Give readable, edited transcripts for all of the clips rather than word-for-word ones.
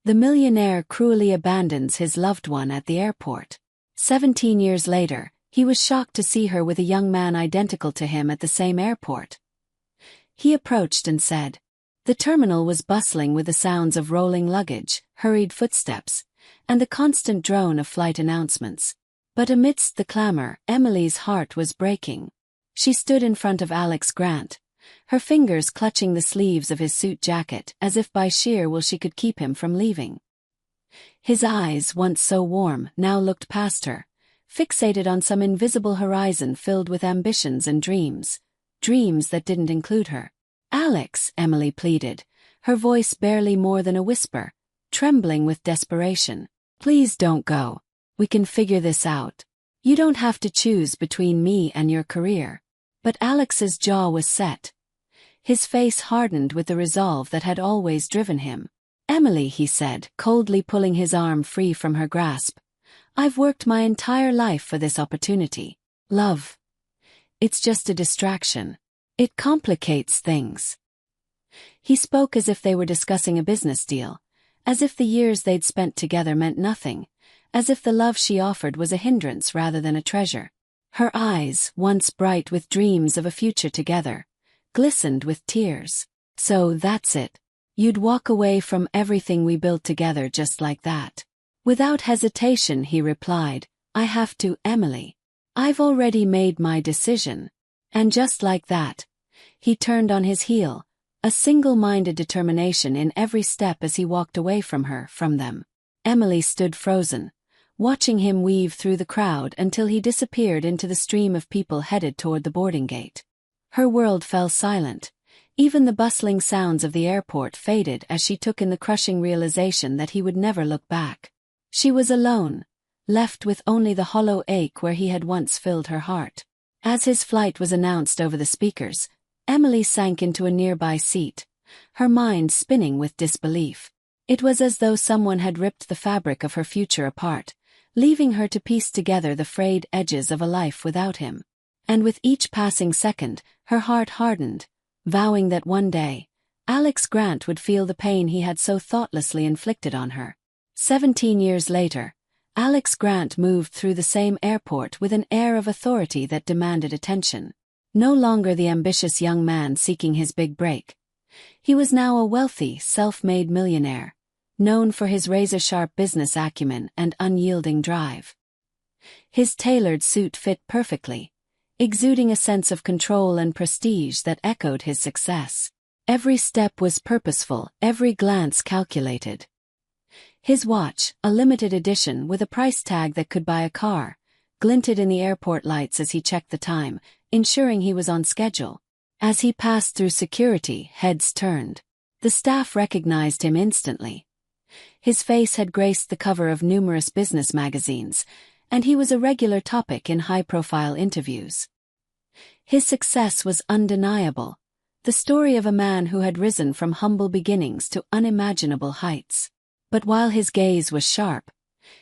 The millionaire cruelly abandons his loved one at the airport. 17 years later, he was shocked to see her with a young man identical to him at the same airport. He approached and said. The terminal was bustling with the sounds of rolling luggage, hurried footsteps, and the constant drone of flight announcements. But amidst the clamor, Emily's heart was breaking. She stood in front of Alex Grant, her fingers clutching the sleeves of his suit jacket as if by sheer will she could keep him from leaving. His eyes, once so warm, now looked past her, fixated on some invisible horizon filled with ambitions and dreams that didn't include her. Alex, Emily pleaded, her voice barely more than a whisper, trembling with desperation. Please don't go. We can figure this out. You don't have to choose between me and your career. But Alex's jaw was set. His face hardened with the resolve that had always driven him. Emily, he said, coldly pulling his arm free from her grasp. I've worked my entire life for this opportunity. Love. It's just a distraction. It complicates things. He spoke as if they were discussing a business deal, as if the years they'd spent together meant nothing, as if the love she offered was a hindrance rather than a treasure. Her eyes, once bright with dreams of a future together, glistened with tears. So that's it. You'd walk away from everything we built together just like that. Without hesitation, he replied, I have to, Emily. I've already made my decision. And just like that, he turned on his heel, a single-minded determination in every step as he walked away from her, from them. Emily stood frozen, watching him weave through the crowd until he disappeared into the stream of people headed toward the boarding gate. Her world fell silent. Even the bustling sounds of the airport faded as she took in the crushing realization that he would never look back. She was alone, left with only the hollow ache where he had once filled her heart. As his flight was announced over the speakers, Emily sank into a nearby seat, her mind spinning with disbelief. It was as though someone had ripped the fabric of her future apart, leaving her to piece together the frayed edges of a life without him. And with each passing second, her heart hardened, vowing that one day, Alex Grant would feel the pain he had so thoughtlessly inflicted on her. 17 years later, Alex Grant moved through the same airport with an air of authority that demanded attention. No longer the ambitious young man seeking his big break. He was now a wealthy, self-made millionaire, known for his razor-sharp business acumen and unyielding drive. His tailored suit fit perfectly, exuding a sense of control and prestige that echoed his success. Every step was purposeful, every glance calculated. His watch, a limited edition with a price tag that could buy a car, glinted in the airport lights as he checked the time, ensuring he was on schedule. As he passed through security, heads turned. The staff recognized him instantly. His face had graced the cover of numerous business magazines, and he was a regular topic in high-profile interviews. His success was undeniable, the story of a man who had risen from humble beginnings to unimaginable heights. But while his gaze was sharp,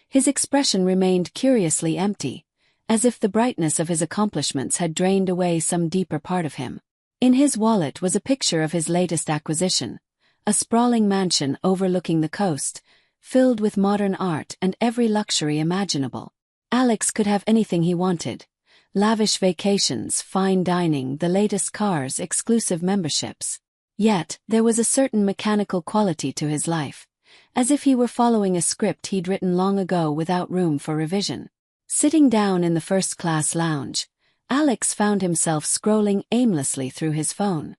his expression remained curiously empty, as if the brightness of his accomplishments had drained away some deeper part of him. In his wallet was a picture of his latest acquisition, a sprawling mansion overlooking the coast, filled with modern art and every luxury imaginable. Alex could have anything he wanted: lavish vacations, fine dining, the latest cars, exclusive memberships. Yet, there was a certain mechanical quality to his life, as if he were following a script he'd written long ago without room for revision. Sitting down in the first-class lounge, Alex found himself scrolling aimlessly through his phone.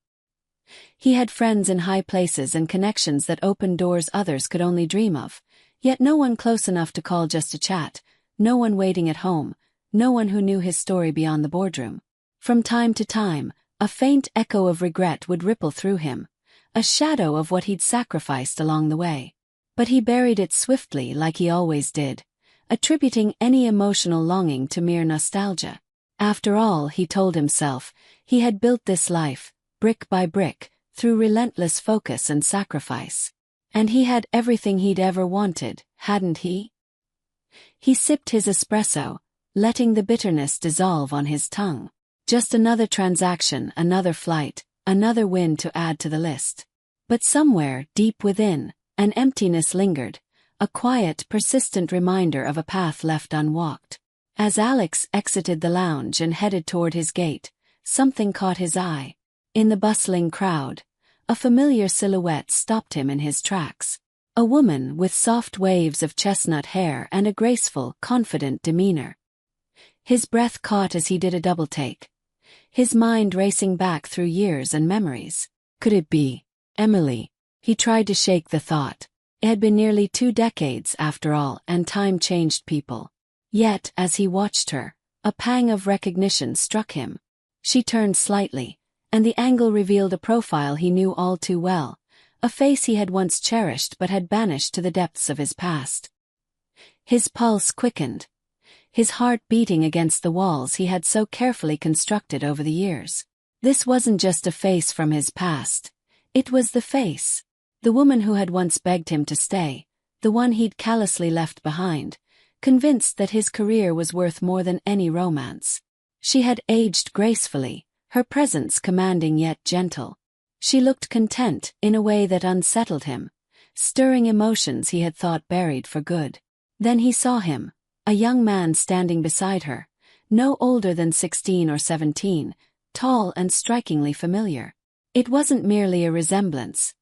He had friends in high places and connections that opened doors others could only dream of, yet no one close enough to call just to chat, no one waiting at home, no one who knew his story beyond the boardroom. From time to time, a faint echo of regret would ripple through him, a shadow of what he'd sacrificed along the way. But he buried it swiftly like he always did, attributing any emotional longing to mere nostalgia. After all, he told himself, he had built this life, brick by brick, through relentless focus and sacrifice. And he had everything he'd ever wanted, hadn't he? He sipped his espresso, letting the bitterness dissolve on his tongue. Just another transaction, another flight, another win to add to the list. But somewhere, deep within, An emptiness lingered, a quiet, persistent reminder of a path left unwalked. As Alex exited the lounge and headed toward his gate, something caught his eye. In the bustling crowd, a familiar silhouette stopped him in his tracks. A woman with soft waves of chestnut hair and a graceful, confident demeanor. His breath caught as he did a double take, his mind racing back through years and memories. Could it be Emily? He tried to shake the thought. It had been nearly 2 decades after all, and time changed people. Yet, as he watched her, a pang of recognition struck him. She turned slightly, and the angle revealed a profile he knew all too well, a face he had once cherished but had banished to the depths of his past. His pulse quickened, his heart beating against the walls he had so carefully constructed over the years. This wasn't just a face from his past. It was the face. The woman who had once begged him to stay, the one he'd callously left behind, convinced that his career was worth more than any romance. She had aged gracefully, her presence commanding yet gentle. She looked content in a way that unsettled him, stirring emotions he had thought buried for good. Then he saw him, a young man standing beside her, no older than 16 or 17, tall and strikingly familiar. It wasn't merely a resemblance.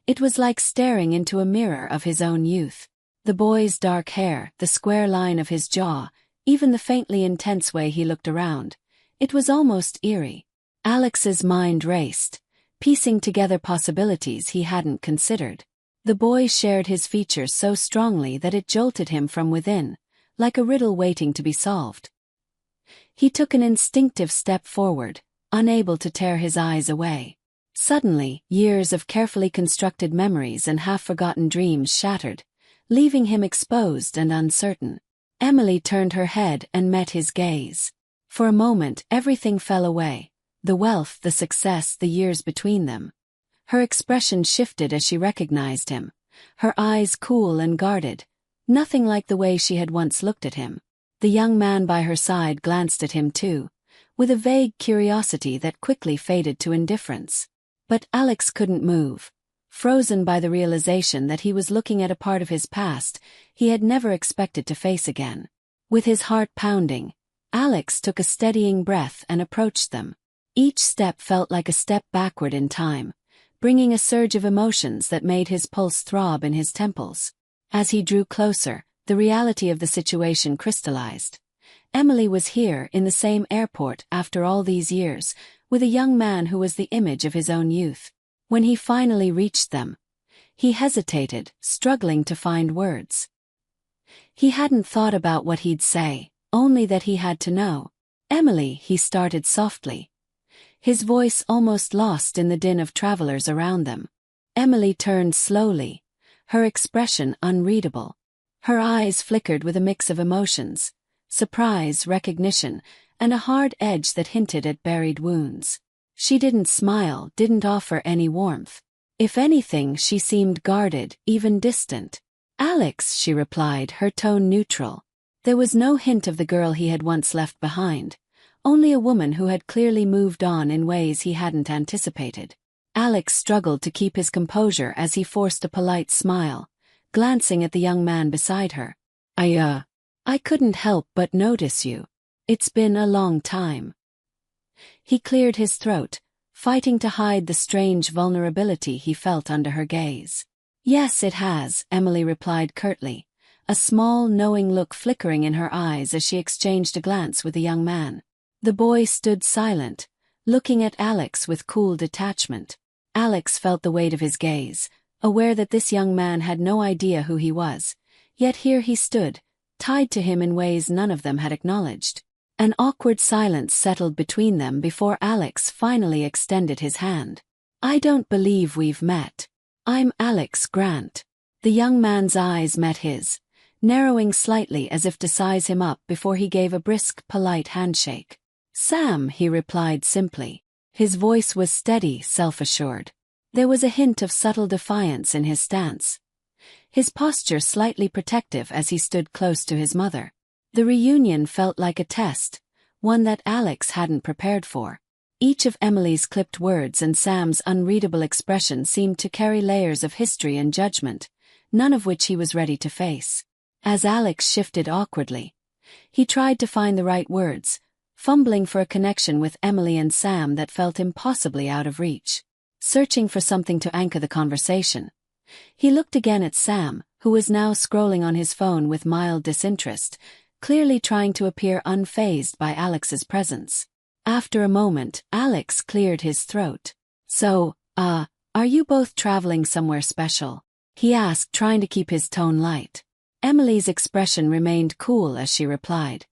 It was like staring into a mirror of his own youth. The boy's dark hair, the square line of his jaw, even the faintly intense way he looked around. It was almost eerie. Alex's mind raced, piecing together possibilities he hadn't considered. The boy shared his features so strongly that it jolted him from within, like a riddle waiting to be solved. He took an instinctive step forward, unable to tear his eyes away. Suddenly, years of carefully constructed memories and half-forgotten dreams shattered, leaving him exposed and uncertain. Emily turned her head and met his gaze. For a moment, everything fell away. The wealth, the success, the years between them. Her expression shifted as she recognized him, her eyes cool and guarded, nothing like the way she had once looked at him. The young man by her side glanced at him too, with a vague curiosity that quickly faded to indifference. But Alex couldn't move, frozen by the realization that he was looking at a part of his past he had never expected to face again. With his heart pounding, Alex took a steadying breath and approached them. Each step felt like a step backward in time, bringing a surge of emotions that made his pulse throb in his temples. As he drew closer, the reality of the situation crystallized. Emily was here in the same airport after all these years, with a young man who was the image of his own youth. When he finally reached them, he hesitated, struggling to find words. He hadn't thought about what he'd say, only that he had to know. "Emily," he started softly, his voice almost lost in the din of travelers around them. Emily turned slowly, her expression unreadable. Her eyes flickered with a mix of emotions, surprise, recognition, and a hard edge that hinted at buried wounds. She didn't smile, didn't offer any warmth. If anything, she seemed guarded, even distant. "Alex," she replied, her tone neutral. There was no hint of the girl he had once left behind, only a woman who had clearly moved on in ways he hadn't anticipated. Alex struggled to keep his composure as he forced a polite smile, glancing at the young man beside her. I couldn't help but notice you. It's been a long time." He cleared his throat, fighting to hide the strange vulnerability he felt under her gaze. "Yes, it has," Emily replied curtly, a small, knowing look flickering in her eyes as she exchanged a glance with the young man. The boy stood silent, looking at Alex with cool detachment. Alex felt the weight of his gaze, aware that this young man had no idea who he was, yet here he stood, tied to him in ways none of them had acknowledged. An awkward silence settled between them before Alex finally extended his hand. "I don't believe we've met. I'm Alex Grant." The young man's eyes met his, narrowing slightly as if to size him up before he gave a brisk, polite handshake. "Sam," he replied simply. His voice was steady, self-assured. There was a hint of subtle defiance in his stance, his posture slightly protective as he stood close to his mother. The reunion felt like a test, one that Alex hadn't prepared for. Each of Emily's clipped words and Sam's unreadable expression seemed to carry layers of history and judgment, none of which he was ready to face. As Alex shifted awkwardly, he tried to find the right words, fumbling for a connection with Emily and Sam that felt impossibly out of reach. Searching for something to anchor the conversation, he looked again at Sam, who was now scrolling on his phone with mild disinterest, clearly trying to appear unfazed by Alex's presence. After a moment, Alex cleared his throat. "So, are you both traveling somewhere special?" he asked, trying to keep his tone light. Emily's expression remained cool as she replied,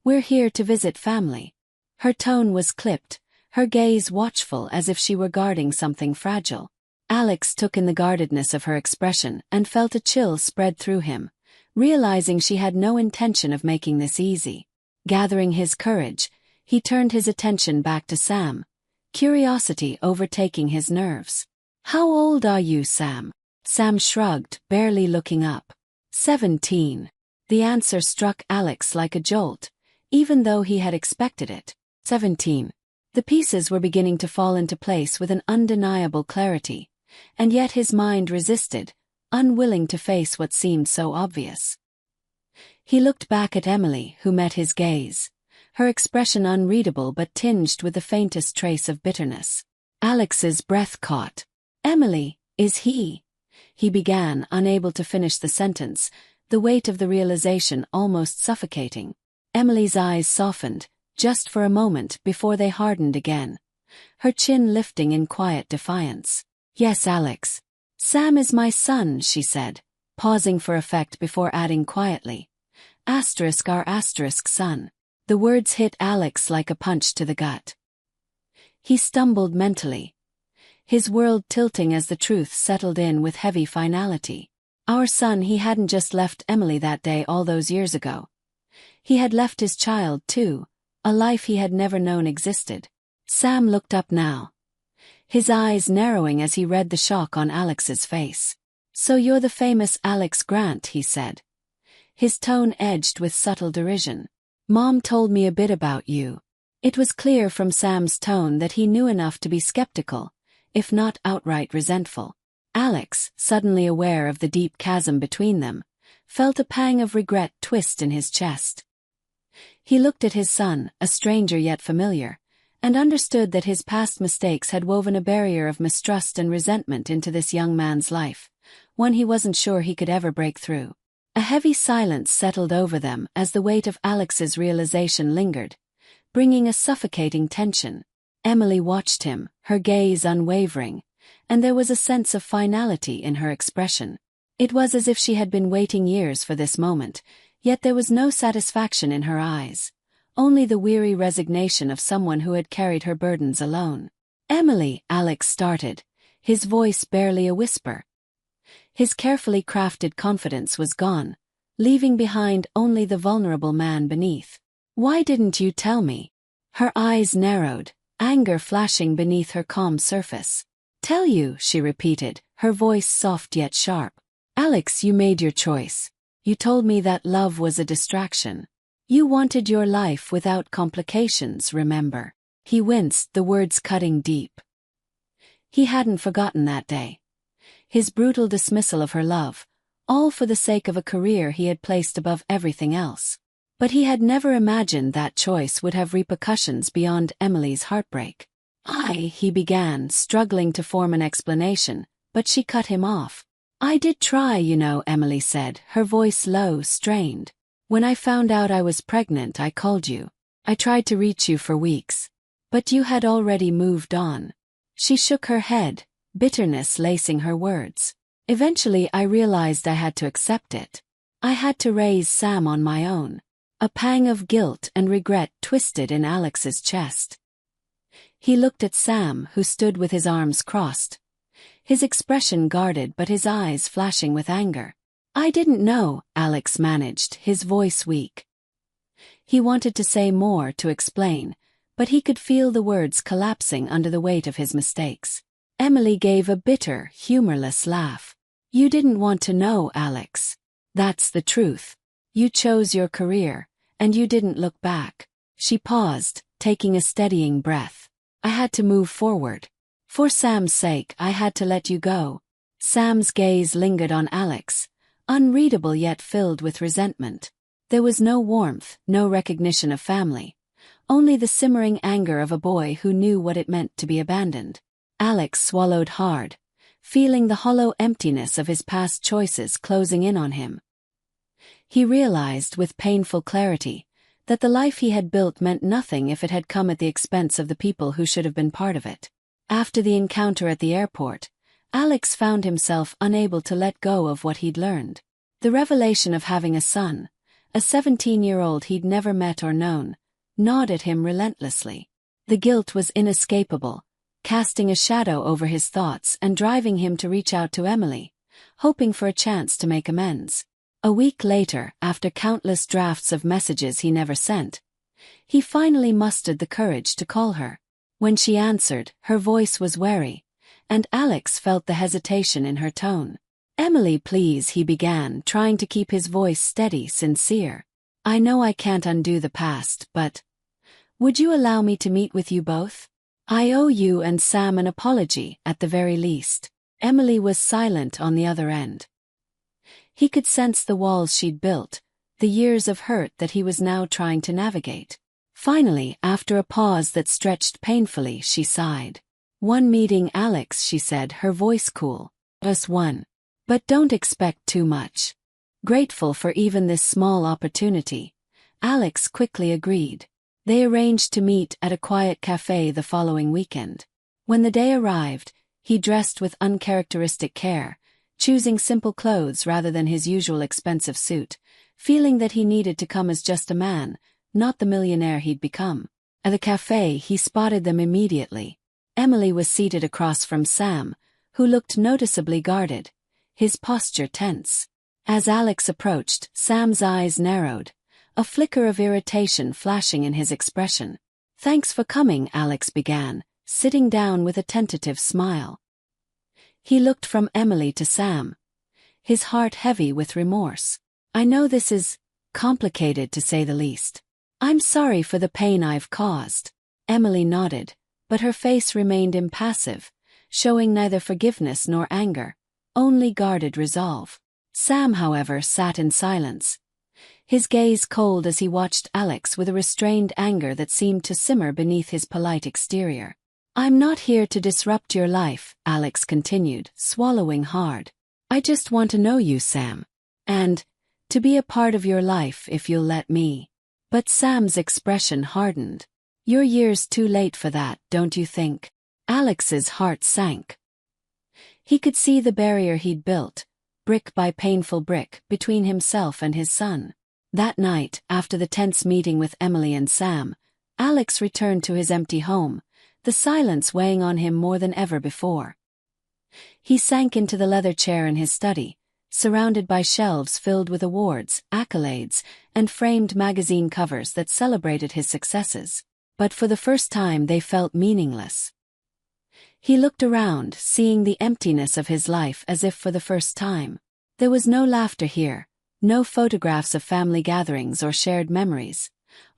"We're here to visit family." Her tone was clipped, her gaze watchful as if she were guarding something fragile. Alex took in the guardedness of her expression and felt a chill spread through him, realizing she had no intention of making this easy. Gathering his courage, he turned his attention back to Sam, curiosity overtaking his nerves. "How old are you, Sam?" Sam shrugged, barely looking up. 17. The answer struck Alex like a jolt, even though he had expected it. 17. The pieces were beginning to fall into place with an undeniable clarity, and yet his mind resisted, unwilling to face what seemed so obvious. He looked back at Emily, who met his gaze, her expression unreadable but tinged with the faintest trace of bitterness. Alex's breath caught. "Emily, is he?" he began, unable to finish the sentence, the weight of the realization almost suffocating. Emily's eyes softened, just for a moment before they hardened again, her chin lifting in quiet defiance. "Yes, Alex. Sam is my son," she said, pausing for effect before adding quietly, *our son. The words hit Alex like a punch to the gut. He stumbled mentally, his world tilting as the truth settled in with heavy finality. Our son. He hadn't just left Emily that day all those years ago. He had left his child too, a life he had never known existed. Sam looked up now, his eyes narrowing as he read the shock on Alex's face. "So you're the famous Alex Grant," he said, his tone edged with subtle derision. "Mom told me a bit about you." It was clear from Sam's tone that he knew enough to be skeptical, if not outright resentful. Alex, suddenly aware of the deep chasm between them, felt a pang of regret twist in his chest. He looked at his son, a stranger yet familiar, and understood that his past mistakes had woven a barrier of mistrust and resentment into this young man's life, one he wasn't sure he could ever break through. A heavy silence settled over them as the weight of Alex's realization lingered, bringing a suffocating tension. Emily watched him, her gaze unwavering, and there was a sense of finality in her expression. It was as if she had been waiting years for this moment, yet there was no satisfaction in her eyes, only the weary resignation of someone who had carried her burdens alone. "Emily," Alex started, his voice barely a whisper. His carefully crafted confidence was gone, leaving behind only the vulnerable man beneath. "Why didn't you tell me?" Her eyes narrowed, anger flashing beneath her calm surface. "Tell you," she repeated, her voice soft yet sharp. "Alex, you made your choice. You told me that love was a distraction. You wanted your life without complications, remember?" He winced, the words cutting deep. He hadn't forgotten that day. His brutal dismissal of her love, all for the sake of a career he had placed above everything else. But he had never imagined that choice would have repercussions beyond Emily's heartbreak. He began, struggling to form an explanation, but she cut him off. "I did try, Emily said, her voice low, strained. "When I found out I was pregnant, I called you. I tried to reach you for weeks. But you had already moved on." She shook her head, bitterness lacing her words. "Eventually I realized I had to accept it. I had to raise Sam on my own." A pang of guilt and regret twisted in Alex's chest. He looked at Sam, who stood with his arms crossed, his expression guarded but his eyes flashing with anger. "I didn't know," Alex managed, his voice weak. He wanted to say more, to explain, but he could feel the words collapsing under the weight of his mistakes. Emily gave a bitter, humorless laugh. "You didn't want to know, Alex. That's the truth. You chose your career, and you didn't look back." She paused, taking a steadying breath. "I had to move forward. For Sam's sake, I had to let you go." Sam's gaze lingered on Alex, unreadable yet filled with resentment. There was no warmth, no recognition of family. Only the simmering anger of a boy who knew what it meant to be abandoned. Alex swallowed hard, feeling the hollow emptiness of his past choices closing in on him. He realized with painful clarity that the life he had built meant nothing if it had come at the expense of the people who should have been part of it. After the encounter at the airport, Alex found himself unable to let go of what he'd learned. The revelation of having a son, a 17-year-old he'd never met or known, gnawed at him relentlessly. The guilt was inescapable, casting a shadow over his thoughts and driving him to reach out to Emily, hoping for a chance to make amends. A week later, after countless drafts of messages he never sent, he finally mustered the courage to call her. When she answered, her voice was wary, and Alex felt the hesitation in her tone. "Emily, please," he began, trying to keep his voice steady, sincere. "I know I can't undo the past, but would you allow me to meet with you both? I owe you and Sam an apology, at the very least." Emily was silent on the other end. He could sense the walls she'd built, the years of hurt that he was now trying to navigate. Finally, after a pause that stretched painfully, she sighed. "One meeting, Alex," she said, her voice cool. "Us one. But don't expect too much." Grateful for even this small opportunity, Alex quickly agreed. They arranged to meet at a quiet cafe the following weekend. When the day arrived, he dressed with uncharacteristic care, choosing simple clothes rather than his usual expensive suit, feeling that he needed to come as just a man, not the millionaire he'd become. At the cafe, he spotted them immediately. Emily was seated across from Sam, who looked noticeably guarded, his posture tense. As Alex approached, Sam's eyes narrowed, a flicker of irritation flashing in his expression. "Thanks for coming," Alex began, sitting down with a tentative smile. He looked from Emily to Sam, his heart heavy with remorse. "I know this is complicated, to say the least. I'm sorry for the pain I've caused." Emily nodded, but her face remained impassive, showing neither forgiveness nor anger, only guarded resolve. Sam, however, sat in silence, his gaze cold as he watched Alex with a restrained anger that seemed to simmer beneath his polite exterior. "I'm not here to disrupt your life," Alex continued, swallowing hard. "I just want to know you, Sam. And to be a part of your life if you'll let me." But Sam's expression hardened. "You're years too late for that, don't you think?" Alex's heart sank. He could see the barrier he'd built, brick by painful brick, between himself and his son. That night, after the tense meeting with Emily and Sam, Alex returned to his empty home, the silence weighing on him more than ever before. He sank into the leather chair in his study, surrounded by shelves filled with awards, accolades, and framed magazine covers that celebrated his successes. But for the first time they felt meaningless. He looked around, seeing the emptiness of his life as if for the first time. There was no laughter here, no photographs of family gatherings or shared memories,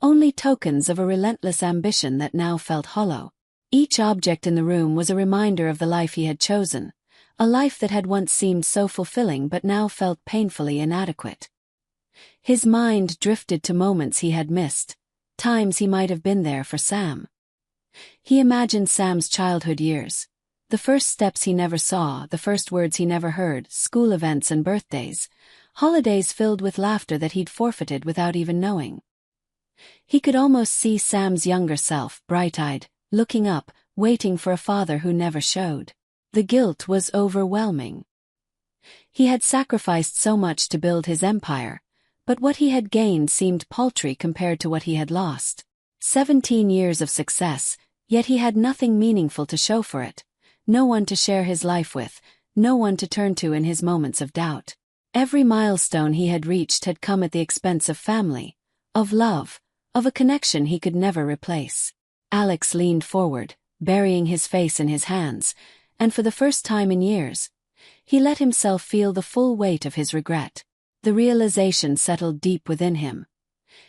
only tokens of a relentless ambition that now felt hollow. Each object in the room was a reminder of the life he had chosen, a life that had once seemed so fulfilling but now felt painfully inadequate. His mind drifted to moments he had missed, times he might have been there for Sam. He imagined Sam's childhood years, the first steps he never saw, the first words he never heard, school events and birthdays, holidays filled with laughter that he'd forfeited without even knowing. He could almost see Sam's younger self, bright-eyed, looking up, waiting for a father who never showed. The guilt was overwhelming. He had sacrificed so much to build his empire, but what he had gained seemed paltry compared to what he had lost. 17 years of success, yet he had nothing meaningful to show for it, no one to share his life with, no one to turn to in his moments of doubt. Every milestone he had reached had come at the expense of family, of love, of a connection he could never replace. Alex leaned forward, burying his face in his hands, and for the first time in years, he let himself feel the full weight of his regret. The realization settled deep within him.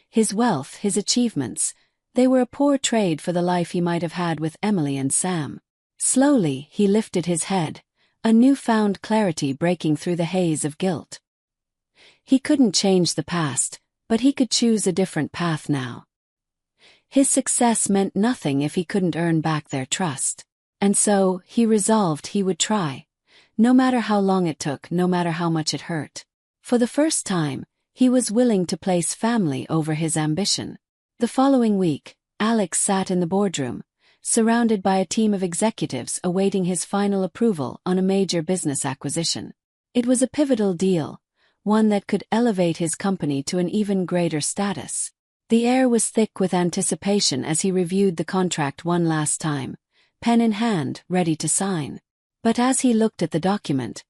His wealth, his achievements, they were a poor trade for the life he might have had with Emily and Sam. Slowly, he lifted his head, a newfound clarity breaking through the haze of guilt. He couldn't change the past, but he could choose a different path now. His success meant nothing if he couldn't earn back their trust. And so, he resolved he would try. No matter how long it took, no matter how much it hurt. For the first time, he was willing to place family over his ambition. The following week, Alex sat in the boardroom, surrounded by a team of executives awaiting his final approval on a major business acquisition. It was a pivotal deal, one that could elevate his company to an even greater status. The air was thick with anticipation as he reviewed the contract one last time, pen in hand, ready to sign. But as he looked at the document,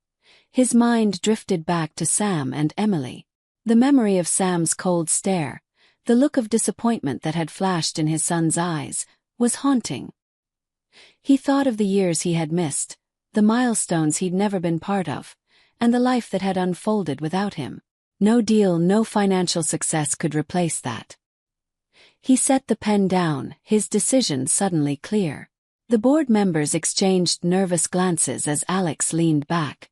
his mind drifted back to Sam and Emily. The memory of Sam's cold stare, the look of disappointment that had flashed in his son's eyes, was haunting. He thought of the years he had missed, the milestones he'd never been part of, and the life that had unfolded without him. No deal, no financial success could replace that. He set the pen down, his decision suddenly clear. The board members exchanged nervous glances as Alex leaned back,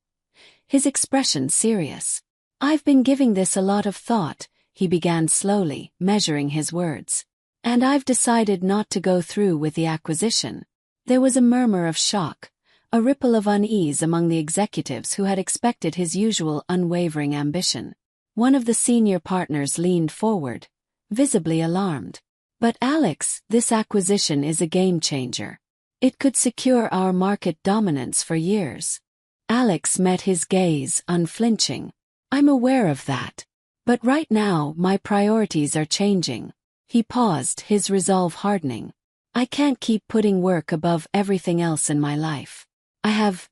his expression serious. "I've been giving this a lot of thought," he began slowly, measuring his words. "And I've decided not to go through with the acquisition." There was a murmur of shock, a ripple of unease among the executives who had expected his usual unwavering ambition. One of the senior partners leaned forward, visibly alarmed. "But Alex, this acquisition is a game changer. It could secure our market dominance for years." Alex met his gaze, unflinching. "I'm aware of that. But right now, my priorities are changing." He paused, his resolve hardening. "I can't keep putting work above everything else in my life. I have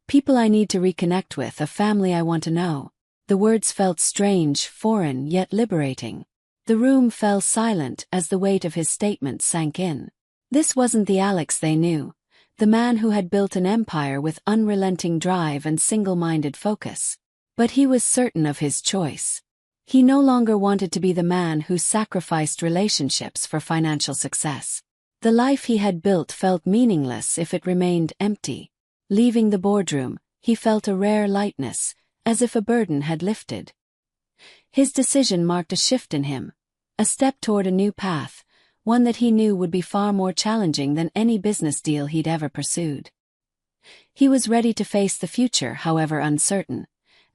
people I need to reconnect with, a family I want to know." The words felt strange, foreign, yet liberating. The room fell silent as the weight of his statement sank in. This wasn't the Alex they knew, the man who had built an empire with unrelenting drive and single-minded focus. But he was certain of his choice. He no longer wanted to be the man who sacrificed relationships for financial success. The life he had built felt meaningless if it remained empty. Leaving the boardroom, he felt a rare lightness, as if a burden had lifted. His decision marked a shift in him, a step toward a new path, one that he knew would be far more challenging than any business deal he'd ever pursued. He was ready to face the future, however uncertain,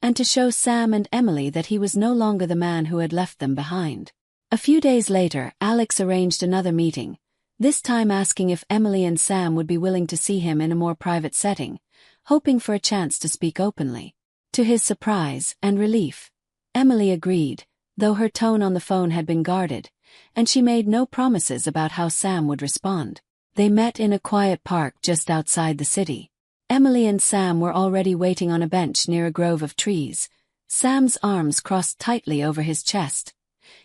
and to show Sam and Emily that he was no longer the man who had left them behind. A few days later, Alex arranged another meeting, this time asking if Emily and Sam would be willing to see him in a more private setting, hoping for a chance to speak openly. To his surprise and relief, Emily agreed, though her tone on the phone had been guarded, and she made no promises about how Sam would respond. They met in a quiet park just outside the city. Emily and Sam were already waiting on a bench near a grove of trees, Sam's arms crossed tightly over his chest,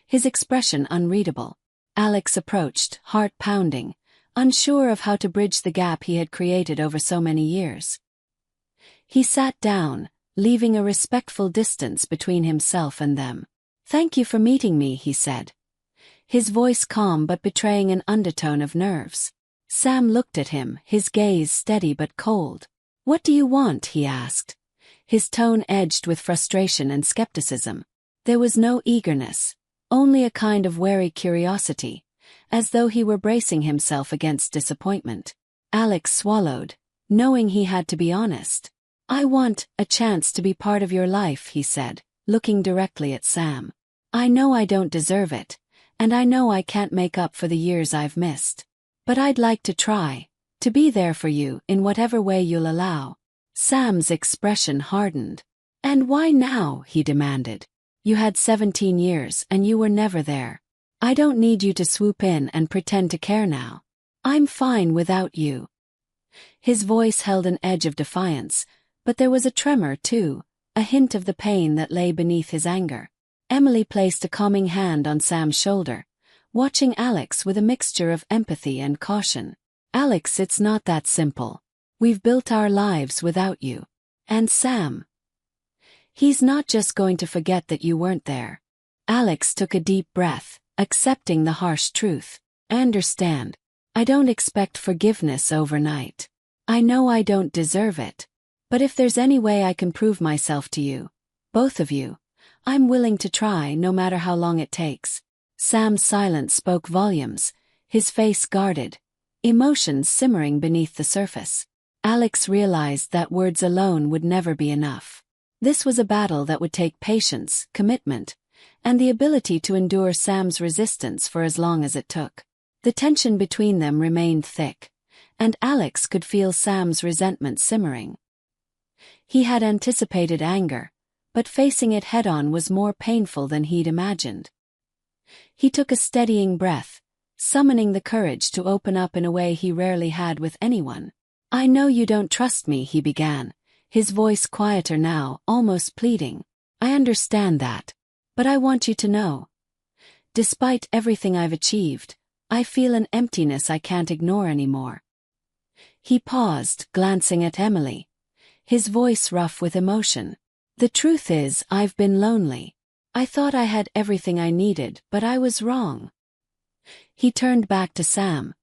his expression unreadable. Alex approached, heart pounding, unsure of how to bridge the gap he had created over so many years. He sat down, leaving a respectful distance between himself and them. "Thank you for meeting me," he said, his voice calm but betraying an undertone of nerves. Sam looked at him, his gaze steady but cold. "What do you want?" he asked, his tone edged with frustration and skepticism. There was no eagerness, only a kind of wary curiosity, as though he were bracing himself against disappointment. Alex swallowed, knowing he had to be honest. "I want a chance to be part of your life," he said, looking directly at Sam. "I know I don't deserve it, and I know I can't make up for the years I've missed. But I'd like to try, to be there for you in whatever way you'll allow." Sam's expression hardened. "And why now?" he demanded. "You had 17 years and you were never there. I don't need you to swoop in and pretend to care now. I'm fine without you." His voice held an edge of defiance, but there was a tremor too, a hint of the pain that lay beneath his anger. Emily placed a calming hand on Sam's shoulder, watching Alex with a mixture of empathy and caution. "Alex, it's not that simple. We've built our lives without you. And Sam, he's not just going to forget that you weren't there." Alex took a deep breath, accepting the harsh truth. "I understand. I don't expect forgiveness overnight. I know I don't deserve it. But if there's any way I can prove myself to you, both of you, I'm willing to try no matter how long it takes. Sam's silence spoke volumes, his face guarded, emotions simmering beneath the surface. Alex realized that words alone would never be enough. This was a battle that would take patience, commitment, and the ability to endure Sam's resistance for as long as it took. The tension between them remained thick, and Alex could feel Sam's resentment simmering. He had anticipated anger, but facing it head-on was more painful than he'd imagined. He took a steadying breath, summoning the courage to open up in a way he rarely had with anyone. "I know you don't trust me," he began, his voice quieter now, almost pleading. "I understand that. But I want you to know. Despite everything I've achieved, I feel an emptiness I can't ignore anymore." He paused, glancing at Emily, his voice rough with emotion. "The truth is, I've been lonely. I thought I had everything I needed, but I was wrong." He turned back to Sam,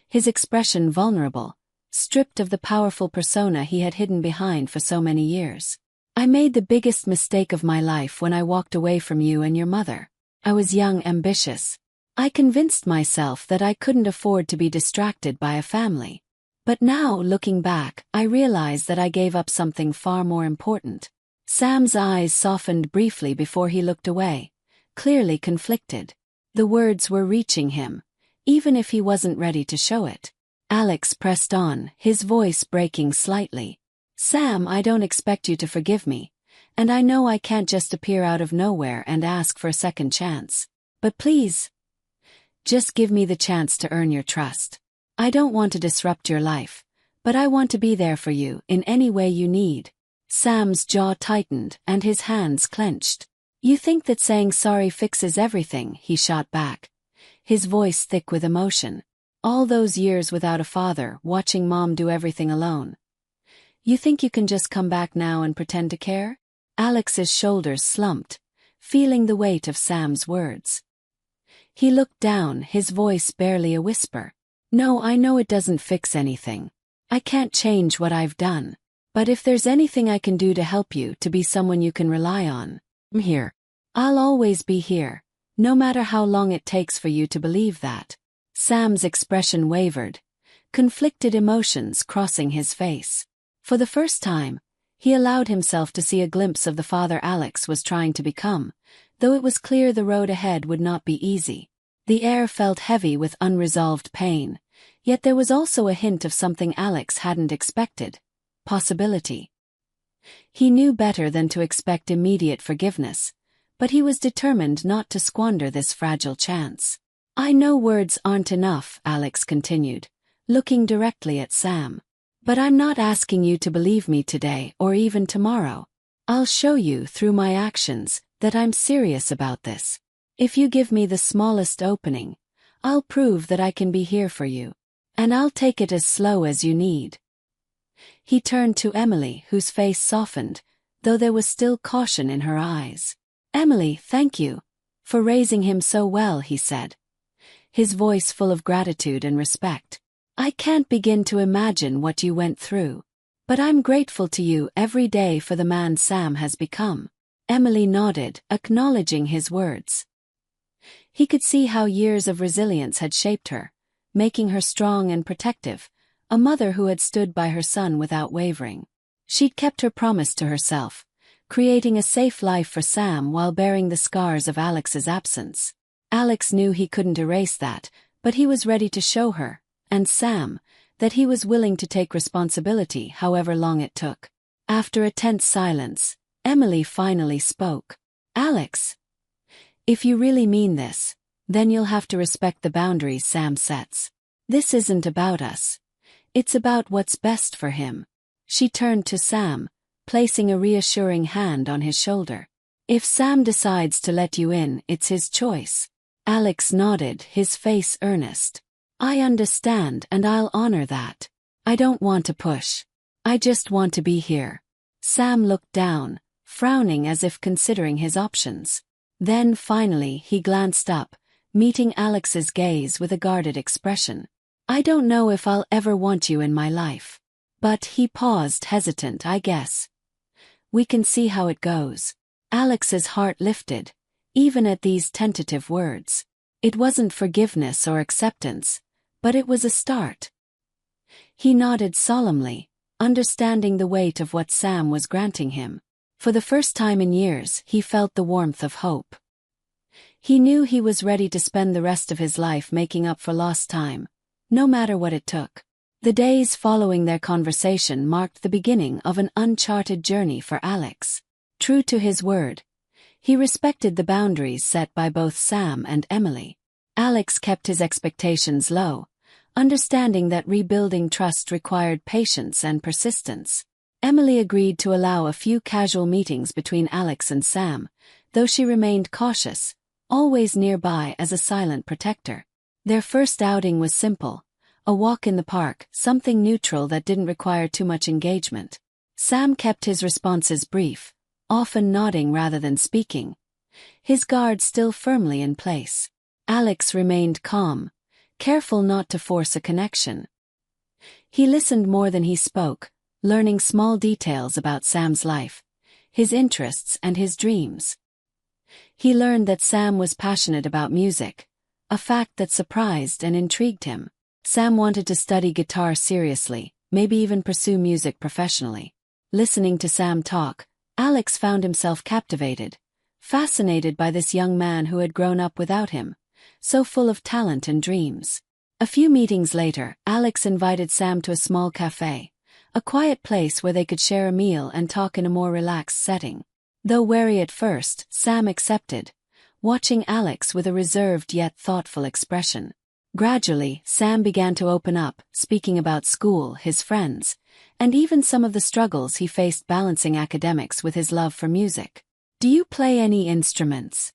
his expression vulnerable, stripped of the powerful persona he had hidden behind for so many years. "I made the biggest mistake of my life when I walked away from you and your mother. I was young, ambitious. I convinced myself that I couldn't afford to be distracted by a family. But now, looking back, I realize that I gave up something far more important." Sam's eyes softened briefly before he looked away, clearly conflicted. The words were reaching him, even if he wasn't ready to show it. Alex pressed on, his voice breaking slightly. "Sam, I don't expect you to forgive me, and I know I can't just appear out of nowhere and ask for a second chance. But please, just give me the chance to earn your trust. I don't want to disrupt your life, but I want to be there for you in any way you need." Sam's jaw tightened and his hands clenched. "You think that saying sorry fixes everything?" he shot back, his voice thick with emotion. "All those years without a father, watching Mom do everything alone. You think you can just come back now and pretend to care?" Alex's shoulders slumped, feeling the weight of Sam's words. He looked down, his voice barely a whisper. "No, I know it doesn't fix anything. I can't change what I've done. But if there's anything I can do to help you to be someone you can rely on, I'm here. I'll always be here, no matter how long it takes for you to believe that." Sam's expression wavered, conflicted emotions crossing his face. For the first time, he allowed himself to see a glimpse of the father Alex was trying to become, though it was clear the road ahead would not be easy. The air felt heavy with unresolved pain, yet there was also a hint of something Alex hadn't expected: possibility. He knew better than to expect immediate forgiveness, but he was determined not to squander this fragile chance. "I know words aren't enough," Alex continued, looking directly at Sam. "But I'm not asking you to believe me today or even tomorrow. I'll show you through my actions that I'm serious about this. If you give me the smallest opening, I'll prove that I can be here for you. And I'll take it as slow as you need." He turned to Emily, whose face softened, though there was still caution in her eyes. "Emily, thank you for raising him so well," he said, his voice full of gratitude and respect. "I can't begin to imagine what you went through. But I'm grateful to you every day for the man Sam has become." Emily nodded, acknowledging his words. He could see how years of resilience had shaped her, making her strong and protective, a mother who had stood by her son without wavering. She'd kept her promise to herself, creating a safe life for Sam while bearing the scars of Alex's absence. Alex knew he couldn't erase that, but he was ready to show her, and Sam, that he was willing to take responsibility however long it took. After a tense silence, Emily finally spoke. "Alex, if you really mean this, then you'll have to respect the boundaries Sam sets. This isn't about us. It's about what's best for him." She turned to Sam, placing a reassuring hand on his shoulder. "If Sam decides to let you in, it's his choice." Alex nodded, his face earnest. "I understand, and I'll honor that. I don't want to push. I just want to be here." Sam looked down, frowning as if considering his options. Then finally he glanced up, meeting Alex's gaze with a guarded expression. "I don't know if I'll ever want you in my life. But he paused, hesitant. I guess we can see how it goes. Alex's heart lifted, even at these tentative words. It wasn't forgiveness or acceptance, but it was a start. He nodded solemnly, understanding the weight of what Sam was granting him. For the first time in years, he felt the warmth of hope. He knew he was ready to spend the rest of his life making up for lost time, no matter what it took. The days following their conversation marked the beginning of an uncharted journey for Alex. True to his word, he respected the boundaries set by both Sam and Emily. Alex kept his expectations low, understanding that rebuilding trust required patience and persistence. Emily agreed to allow a few casual meetings between Alex and Sam, though she remained cautious, always nearby as a silent protector. Their first outing was simple. A walk in the park, something neutral that didn't require too much engagement. Sam kept his responses brief, often nodding rather than speaking, his guard still firmly in place. Alex remained calm, careful not to force a connection. He listened more than he spoke, learning small details about Sam's life, his interests and his dreams. He learned that Sam was passionate about music, a fact that surprised and intrigued him. Sam wanted to study guitar seriously, maybe even pursue music professionally. Listening to Sam talk, Alex found himself captivated, fascinated by this young man who had grown up without him, so full of talent and dreams. A few meetings later, Alex invited Sam to a small cafe, a quiet place where they could share a meal and talk in a more relaxed setting. Though wary at first, Sam accepted, watching Alex with a reserved yet thoughtful expression. Gradually, Sam began to open up, speaking about school, his friends, and even some of the struggles he faced balancing academics with his love for music. "Do you play any instruments?"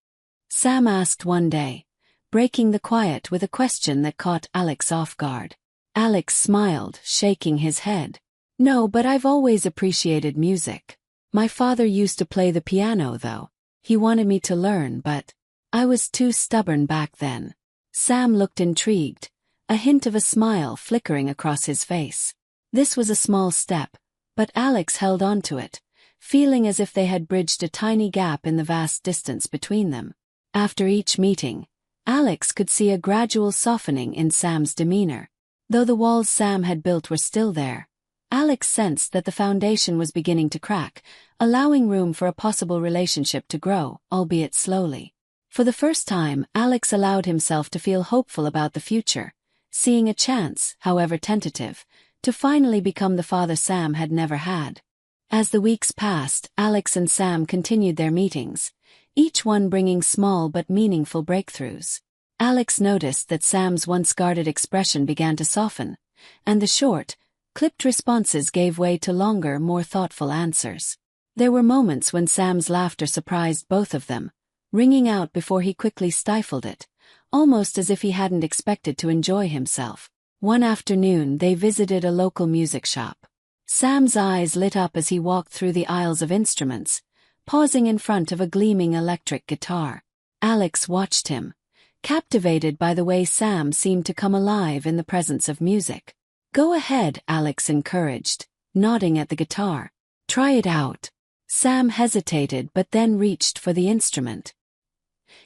Sam asked one day, breaking the quiet with a question that caught Alex off guard. Alex smiled, shaking his head. "No, but I've always appreciated music. My father used to play the piano though. He wanted me to learn, but I was too stubborn back then." Sam looked intrigued, a hint of a smile flickering across his face. This was a small step, but Alex held on to it, feeling as if they had bridged a tiny gap in the vast distance between them. After each meeting, Alex could see a gradual softening in Sam's demeanor. Though the walls Sam had built were still there, Alex sensed that the foundation was beginning to crack, allowing room for a possible relationship to grow, albeit slowly. For the first time, Alex allowed himself to feel hopeful about the future, seeing a chance, however tentative, to finally become the father Sam had never had. As the weeks passed, Alex and Sam continued their meetings, each one bringing small but meaningful breakthroughs. Alex noticed that Sam's once guarded expression began to soften, and the short, clipped responses gave way to longer, more thoughtful answers. There were moments when Sam's laughter surprised both of them, ringing out before he quickly stifled it, almost as if he hadn't expected to enjoy himself. One afternoon they visited a local music shop. Sam's eyes lit up as he walked through the aisles of instruments, pausing in front of a gleaming electric guitar. Alex watched him, captivated by the way Sam seemed to come alive in the presence of music. "Go ahead," Alex encouraged, nodding at the guitar. "Try it out." Sam hesitated but then reached for the instrument.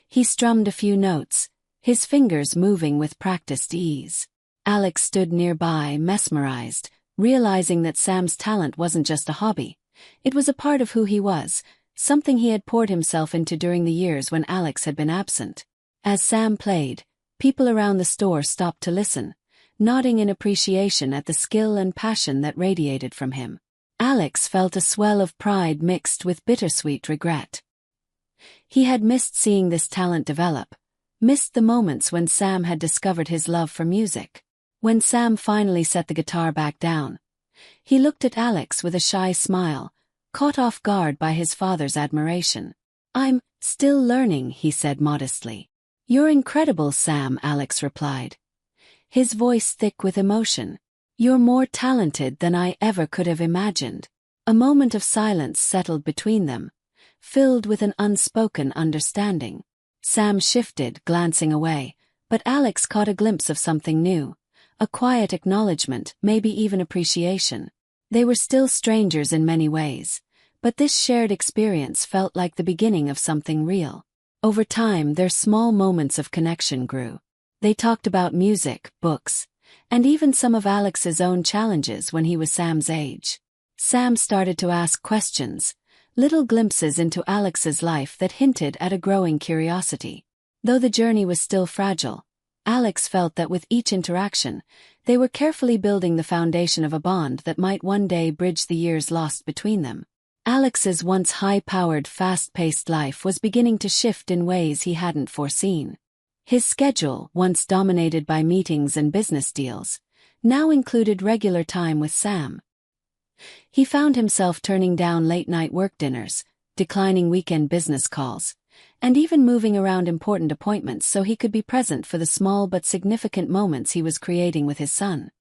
He strummed a few notes, his fingers moving with practiced ease. Alex stood nearby, mesmerized, realizing that Sam's talent wasn't just a hobby. It was a part of who he was, something he had poured himself into during the years when Alex had been absent. As Sam played, people around the store stopped to listen, nodding in appreciation at the skill and passion that radiated from him. Alex felt a swell of pride mixed with bittersweet regret. He had missed seeing this talent develop, missed the moments when Sam had discovered his love for music. When Sam finally set the guitar back down, he looked at Alex with a shy smile, caught off guard by his father's admiration. "I'm still learning," he said modestly. "You're incredible, Sam," Alex replied, his voice thick with emotion. "You're more talented than I ever could have imagined." A moment of silence settled between them, filled with an unspoken understanding. Sam shifted, glancing away, but Alex caught a glimpse of something new, a quiet acknowledgement, maybe even appreciation. They were still strangers in many ways, but this shared experience felt like the beginning of something real. Over time, their small moments of connection grew. They talked about music, books, and even some of Alex's own challenges when he was Sam's age. Sam started to ask questions, little glimpses into Alex's life that hinted at a growing curiosity. Though the journey was still fragile, Alex felt that with each interaction, they were carefully building the foundation of a bond that might one day bridge the years lost between them. Alex's once high-powered, fast-paced life was beginning to shift in ways he hadn't foreseen. His schedule, once dominated by meetings and business deals, now included regular time with Sam. He found himself turning down late-night work dinners, declining weekend business calls, and even moving around important appointments so he could be present for the small but significant moments he was creating with his son.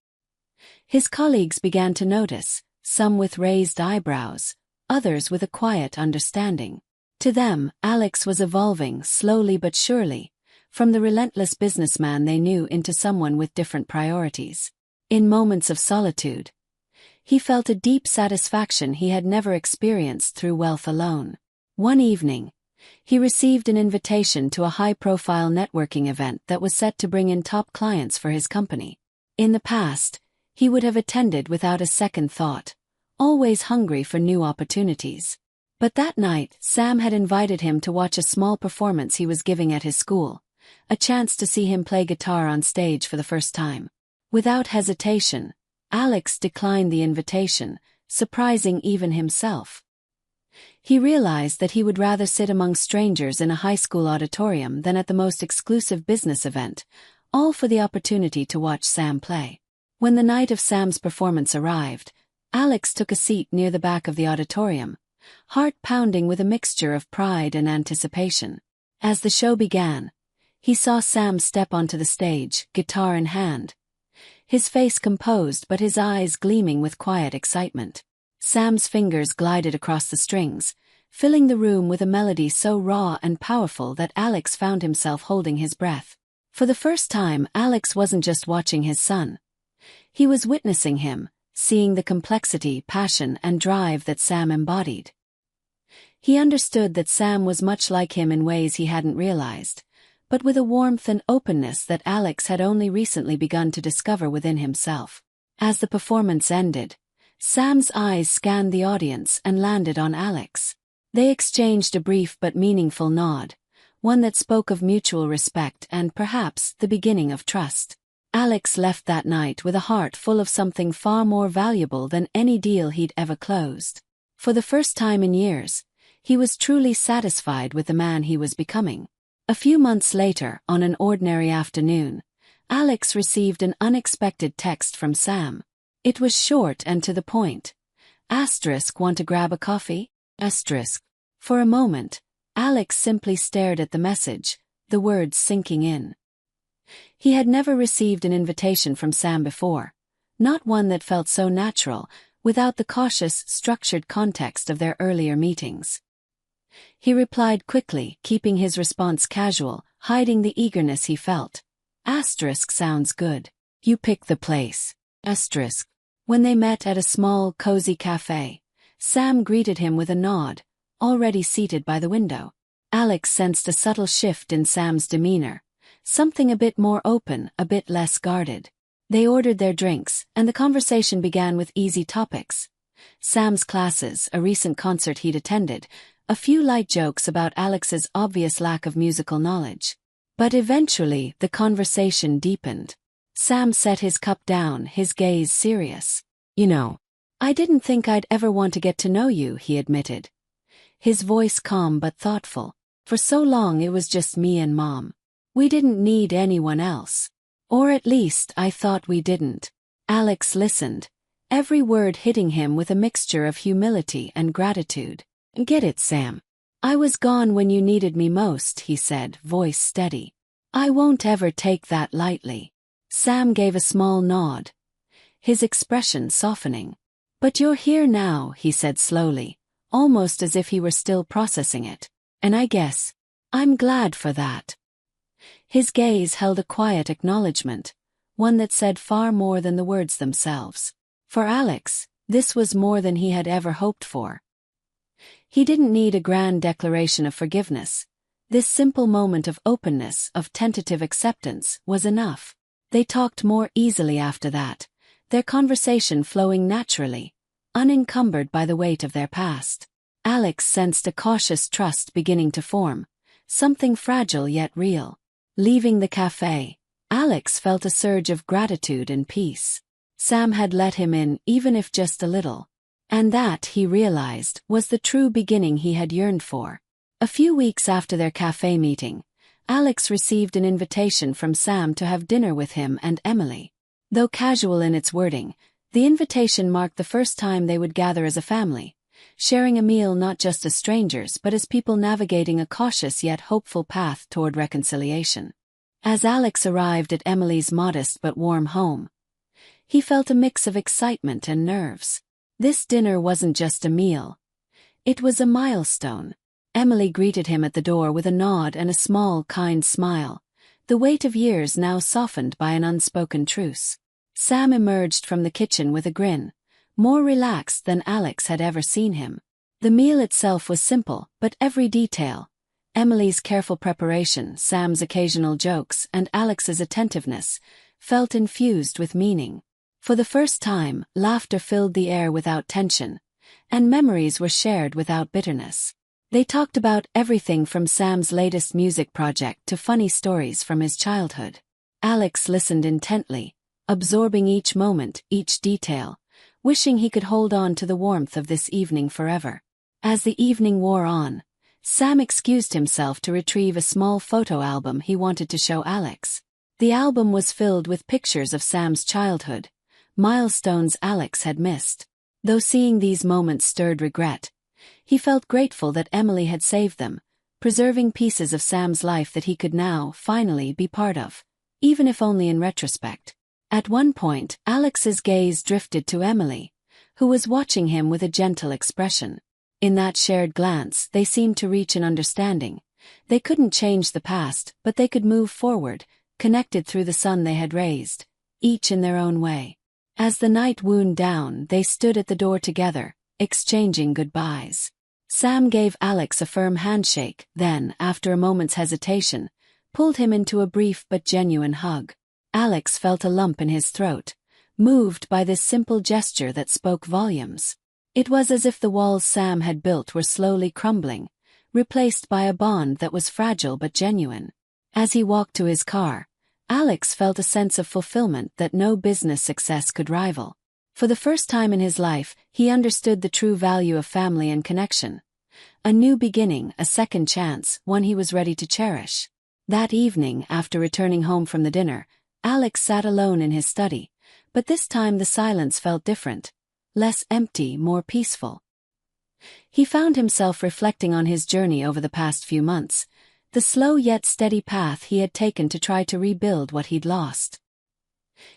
His colleagues began to notice, some with raised eyebrows, others with a quiet understanding. To them, Alex was evolving slowly but surely, from the relentless businessman they knew into someone with different priorities. In moments of solitude, he felt a deep satisfaction he had never experienced through wealth alone. One evening, he received an invitation to a high-profile networking event that was set to bring in top clients for his company. In the past, he would have attended without a second thought, always hungry for new opportunities. But that night, Sam had invited him to watch a small performance he was giving at his school, a chance to see him play guitar on stage for the first time. Without hesitation, Alex declined the invitation, surprising even himself. He realized that he would rather sit among strangers in a high school auditorium than at the most exclusive business event, all for the opportunity to watch Sam play. When the night of Sam's performance arrived, Alex took a seat near the back of the auditorium, heart pounding with a mixture of pride and anticipation. As the show began, he saw Sam step onto the stage, guitar in hand, his face composed but his eyes gleaming with quiet excitement. Sam's fingers glided across the strings, filling the room with a melody so raw and powerful that Alex found himself holding his breath. For the first time, Alex wasn't just watching his son. He was witnessing him, seeing the complexity, passion, and drive that Sam embodied. He understood that Sam was much like him in ways he hadn't realized, but with a warmth and openness that Alex had only recently begun to discover within himself. As the performance ended, Sam's eyes scanned the audience and landed on Alex. They exchanged a brief but meaningful nod, one that spoke of mutual respect and perhaps the beginning of trust. Alex left that night with a heart full of something far more valuable than any deal he'd ever closed. For the first time in years, he was truly satisfied with the man he was becoming. A few months later, on an ordinary afternoon, Alex received an unexpected text from Sam. It was short and to the point. Want to grab a coffee? For a moment, Alex simply stared at the message, the words sinking in. He had never received an invitation from Sam before, not one that felt so natural, without the cautious, structured context of their earlier meetings. He replied quickly, keeping his response casual, hiding the eagerness he felt. Sounds good. You pick the place. When they met at a small, cozy cafe, Sam greeted him with a nod, already seated by the window. Alex sensed a subtle shift in Sam's demeanor, something a bit more open, a bit less guarded. They ordered their drinks, and the conversation began with easy topics. Sam's classes, a recent concert he'd attended, a few light jokes about Alex's obvious lack of musical knowledge. But eventually, the conversation deepened. Sam set his cup down, his gaze serious. I didn't think I'd ever want to get to know you, he admitted. His voice calm but thoughtful. For so long it was just me and Mom. We didn't need anyone else. Or at least I thought we didn't. Alex listened, every word hitting him with a mixture of humility and gratitude. Get it, Sam. I was gone when you needed me most, he said, voice steady. I won't ever take that lightly. Sam gave a small nod, his expression softening. But you're here now, he said slowly, almost as if he were still processing it. And I guess I'm glad for that. His gaze held a quiet acknowledgement, one that said far more than the words themselves. For Alex, This was more than he had ever hoped for. He didn't need a grand declaration of forgiveness. This simple moment of openness, of tentative acceptance, was enough. They talked more easily after that, their conversation flowing naturally, unencumbered by the weight of their past. Alex sensed a cautious trust beginning to form, something fragile yet real. Leaving the cafe, Alex felt a surge of gratitude and peace. Sam had let him in, even if just a little. And that, he realized, was the true beginning he had yearned for. A few weeks after their cafe meeting, Alex received an invitation from Sam to have dinner with him and Emily. Though casual in its wording, the invitation marked the first time they would gather as a family, sharing a meal not just as strangers but as people navigating a cautious yet hopeful path toward reconciliation. As Alex arrived at Emily's modest but warm home, he felt a mix of excitement and nerves. This dinner wasn't just a meal. It was a milestone. Emily greeted him at the door with a nod and a small, kind smile, the weight of years now softened by an unspoken truce. Sam emerged from the kitchen with a grin, more relaxed than Alex had ever seen him. The meal itself was simple, but every detail, Emily's careful preparation, Sam's occasional jokes, and Alex's attentiveness, felt infused with meaning. For the first time, laughter filled the air without tension, and memories were shared without bitterness. They talked about everything from Sam's latest music project to funny stories from his childhood. Alex listened intently, absorbing each moment, each detail, wishing he could hold on to the warmth of this evening forever. As the evening wore on, Sam excused himself to retrieve a small photo album he wanted to show Alex. The album was filled with pictures of Sam's childhood, milestones Alex had missed. Though seeing these moments stirred regret, he felt grateful that Emily had saved them, preserving pieces of Sam's life that he could now, finally, be part of, even if only in retrospect. At one point, Alex's gaze drifted to Emily, who was watching him with a gentle expression. In that shared glance, they seemed to reach an understanding. They couldn't change the past, but they could move forward, connected through the son they had raised, each in their own way. As the night wound down, they stood at the door together, exchanging goodbyes. Sam gave Alex a firm handshake, then, after a moment's hesitation, pulled him into a brief but genuine hug. Alex felt a lump in his throat, moved by this simple gesture that spoke volumes. It was as if the walls Sam had built were slowly crumbling, replaced by a bond that was fragile but genuine. As he walked to his car, Alex felt a sense of fulfillment that no business success could rival. For the first time in his life, he understood the true value of family and connection. A new beginning, a second chance, one he was ready to cherish. That evening, after returning home from the dinner, Alex sat alone in his study, but this time the silence felt different, less empty, more peaceful. He found himself reflecting on his journey over the past few months, the slow yet steady path he had taken to try to rebuild what he'd lost.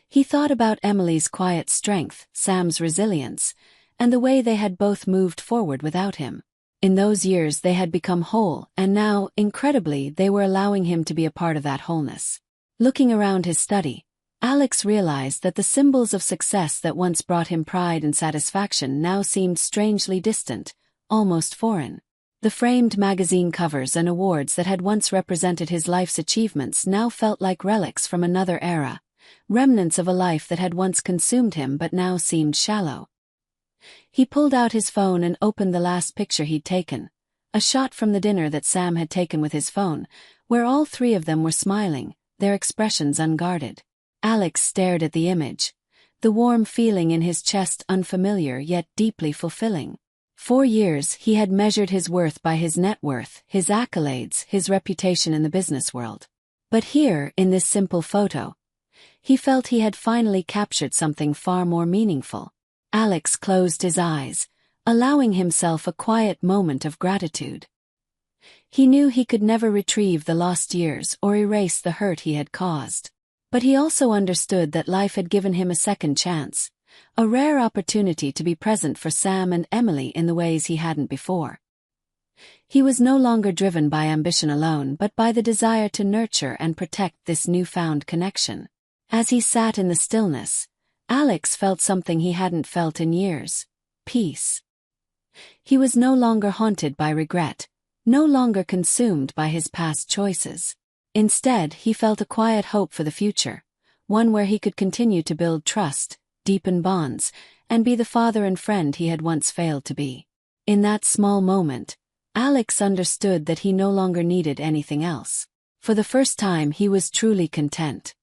He thought about Emily's quiet strength, Sam's resilience, and the way they had both moved forward without him. In those years they had become whole, and now, incredibly, they were allowing him to be a part of that wholeness. Looking around his study, Alex realized that the symbols of success that once brought him pride and satisfaction now seemed strangely distant, almost foreign. The framed magazine covers and awards that had once represented his life's achievements now felt like relics from another era, remnants of a life that had once consumed him but now seemed shallow. He pulled out his phone and opened the last picture he'd taken, a shot from the dinner that Sam had taken with his phone, where all three of them were smiling, their expressions unguarded. Alex stared at the image, the warm feeling in his chest unfamiliar yet deeply fulfilling. 4 years he had measured his worth by his net worth, his accolades, his reputation in the business world. But here, in this simple photo, he felt he had finally captured something far more meaningful. Alex closed his eyes, allowing himself a quiet moment of gratitude. He knew he could never retrieve the lost years or erase the hurt he had caused. But he also understood that life had given him a second chance, a rare opportunity to be present for Sam and Emily in the ways he hadn't before. He was no longer driven by ambition alone but by the desire to nurture and protect this newfound connection. As he sat in the stillness, Alex felt something he hadn't felt in years: peace. He was no longer haunted by regret, no longer consumed by his past choices. Instead, he felt a quiet hope for the future, one where he could continue to build trust, deepen bonds, and be the father and friend he had once failed to be. In that small moment, Alex understood that he no longer needed anything else. For the first time, he was truly content.